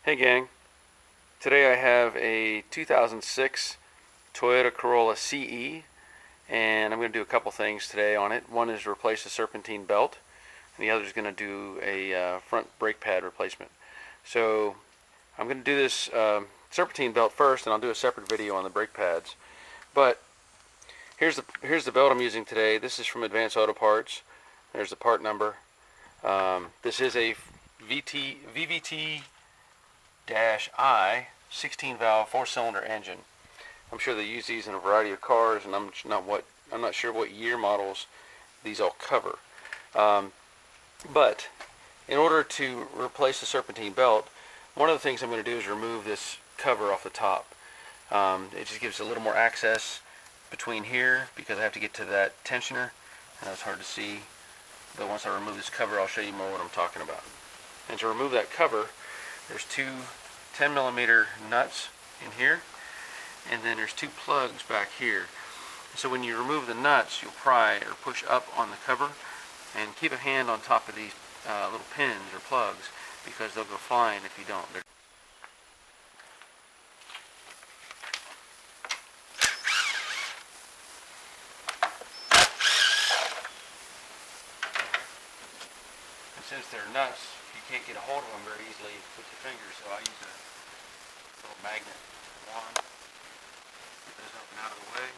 Hey gang, today I have a 2006 Toyota Corolla CE, and I'm going to do a couple things today on it. One is replace the serpentine belt, and the other is going to do a front brake pad replacement. So I'm going to do this serpentine belt first, and I'll do a separate video on the brake pads. But here's the belt I'm using today. This is from Advanced Auto Parts. There's the part number. This is a VVT-I 16 valve 4-cylinder engine. I'm sure they use these in a variety of cars, and I'm not sure what year models these all cover. But in order to replace the serpentine belt, one of the things I'm going to do is remove this cover off the top. It just gives a little more access between here because I have to get to that tensioner. I know it's hard to see, but once I remove this cover, I'll show you more what I'm talking about. And to remove that cover, there's two 10mm nuts in here, and then there's two plugs back here. So when you remove the nuts, you'll pry or push up on the cover, and keep a hand on top of these little pins or plugs because they'll go flying if you don't. Since they're nuts, you can't get a hold of them very easily with your fingers, so I use a little magnet wand. Get those up and out of the way.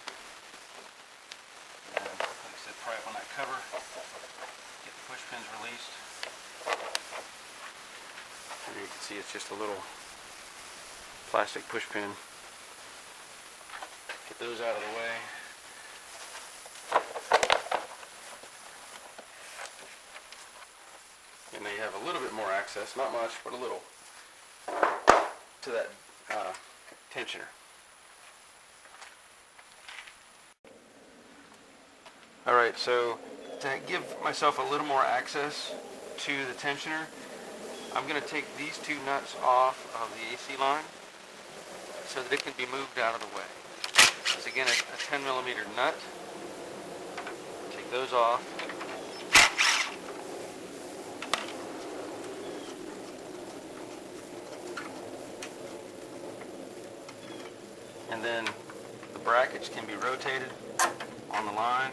And like I said, pry up on that cover, get the push pins released. Here you can see it's just a little plastic push pin. Get those out of the way. And now you have a little bit more access, not much, but a little, to that tensioner. Alright, so to give myself a little more access to the tensioner, I'm going to take these two nuts off of the AC line so that it can be moved out of the way. This is again a 10mm nut. Take those off. And then the brackets can be rotated on the line,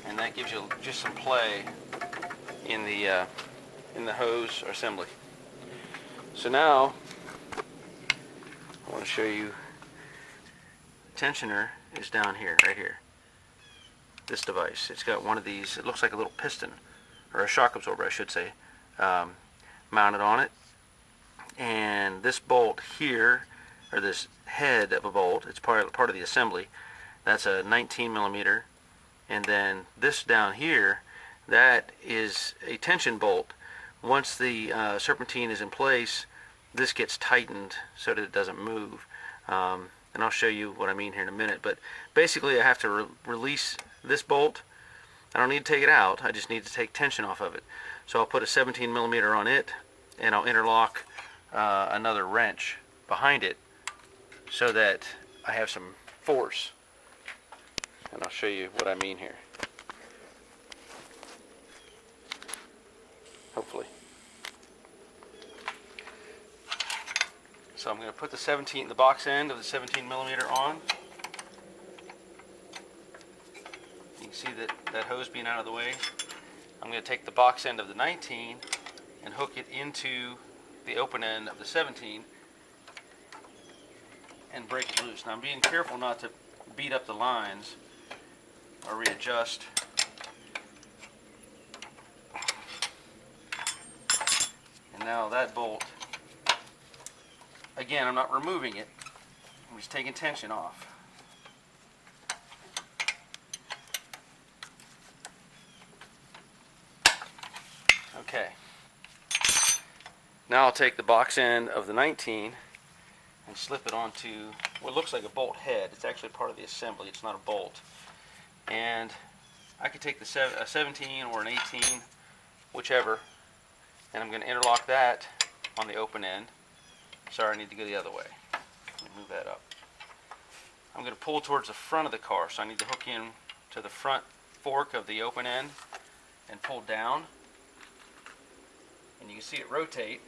and that gives you just some play in the hose assembly. So now I want to show you. Tensioner is down here, right here. This device. It's got one of these. It looks like a little piston, or a shock absorber, I should say, mounted on it. And this bolt here, or this head of a bolt, it's part of the assembly. That's a 19mm, and then this down here, that is a tension bolt. Once the serpentine is in place, this gets tightened so that it doesn't move. And I'll show you what I mean here in a minute. But basically, I have to release this bolt. I don't need to take it out. I just need to take tension off of it. So I'll put a 17mm on it, and I'll interlock another wrench behind it, so that I have some force. And I'll show you what I mean here. Hopefully. So I'm going to put the box end of the 17mm on. You can see that hose being out of the way. I'm going to take the box end of the 19 and hook it into the open end of the 17 and break it loose. Now I'm being careful not to beat up the lines or readjust. And now that bolt, again, I'm not removing it, I'm just taking tension off. Okay. Now I'll take the box end of the 19 and slip it onto what looks like a bolt head. It's actually part of the assembly, it's not a bolt. And I could take a 17 or an 18, whichever, and I'm going to interlock that on the open end. Sorry, I need to go the other way. Let me move that up. I'm going to pull towards the front of the car, so I need to hook in to the front fork of the open end and pull down. And you can see it rotate.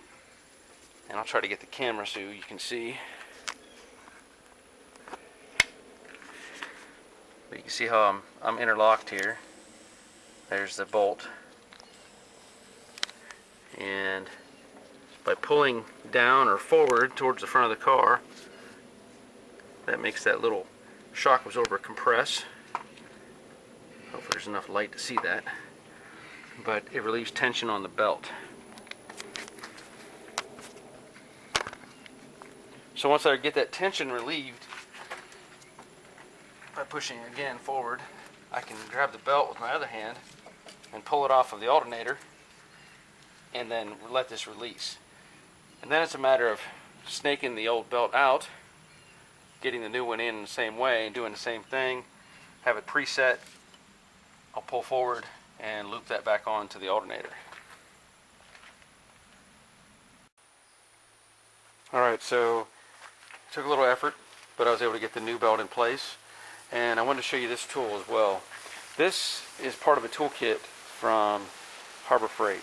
And I'll try to get the camera so you can see. But you can see how I'm interlocked here. There's the bolt. And by pulling down or forward towards the front of the car, that makes that little shock absorber compress. Hopefully there's enough light to see that. But it relieves tension on the belt. So once I get that tension relieved, by pushing again forward, I can grab the belt with my other hand and pull it off of the alternator and then let this release. And then it's a matter of snaking the old belt out, getting the new one in the same way and doing the same thing, have it preset. I'll pull forward and loop that back on to the alternator. Alright, so it took a little effort, but I was able to get the new belt in place. And I wanted to show you this tool as well. This is part of a toolkit from Harbor Freight.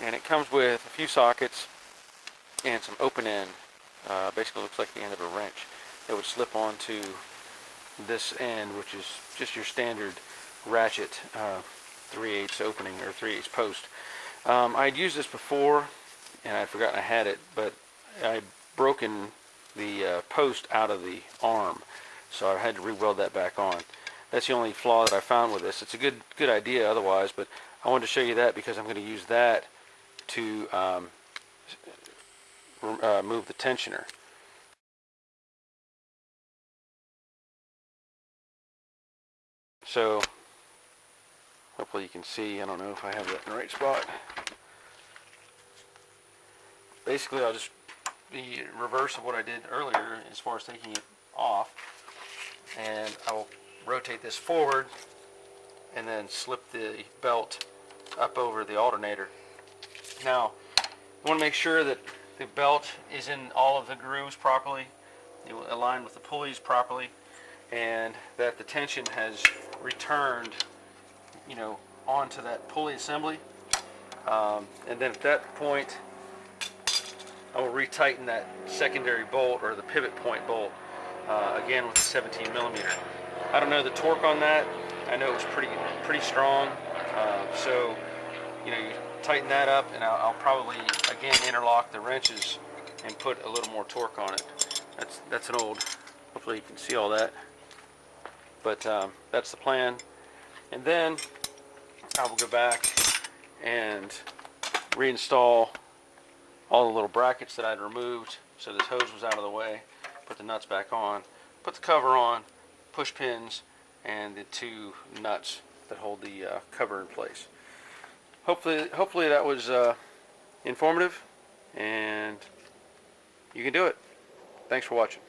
And it comes with a few sockets and some open end. Basically looks like the end of a wrench. It would slip onto this end, which is just your standard ratchet 3/8 opening or 3/8 post. I'd used this before and I'd forgotten I had it, but I'd broken the post out of the arm, so I had to re-weld that back on. That's the only flaw that I found with this. It's a good idea otherwise, but I wanted to show you that because I'm going to use that to move the tensioner. So hopefully you can see. I don't know if I have that in the right spot. Basically I'll just the reverse of what I did earlier as far as taking it off, and I will rotate this forward and then slip the belt up over the alternator. Now you want to make sure that the belt is in all of the grooves properly, aligned with the pulleys properly, and that the tension has returned, you know, onto that pulley assembly. And then at that point I will retighten that secondary bolt or the pivot point bolt again with a 17 millimeter. I don't know the torque on that. I know it's pretty strong. So you know, you tighten that up, and I'll probably again interlock the wrenches and put a little more torque on it. That's an old. Hopefully you can see all that. But that's the plan. And then I will go back and reinstall all the little brackets that I'd removed, so this hose was out of the way. Put the nuts back on, put the cover on, push pins, and the two nuts that hold the cover in place. Hopefully that was informative, and you can do it. Thanks for watching.